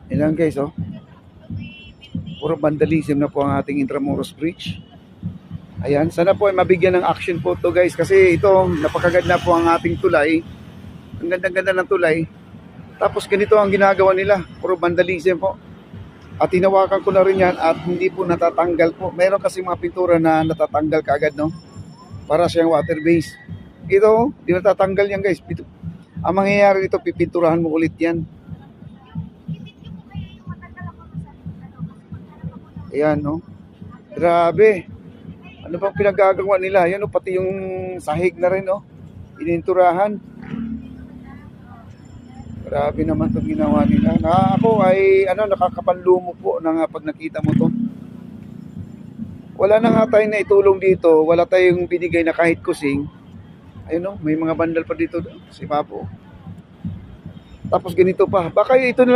Ayan guys, oh. Puro vandalism na po ang ating Intramuros Bridge. Ayan, sana po ay mabigyan ng action po to guys, kasi ito, napakaganda po ang ating tulay. Ang ganda-ganda ng tulay. Tapos ganito ang ginagawa nila, puro vandalism po. At tinawakan ko na rin yan at hindi po natatanggal po. Meron kasi mga pintura na natatanggal kaagad, no? Para siyang water base. Ito, di natatanggal yan guys. Ang mangyayari dito, pipinturahan mo ulit yan. Ayan, no? Grabe. Ano bang pinagagawa nila? Ayan, no? Pati yung sahig na rin, no? Ininturahan. Grabe naman itong ginawa nila. Ako ay nakakapanlumo po na nga pag nakita mo to. Wala na nga tayong naitulong dito. Wala tayong binigay na kahit kusing. Ayun, no? May mga bandal pa dito. Si Papo. Tapos ganito pa. Baka ito na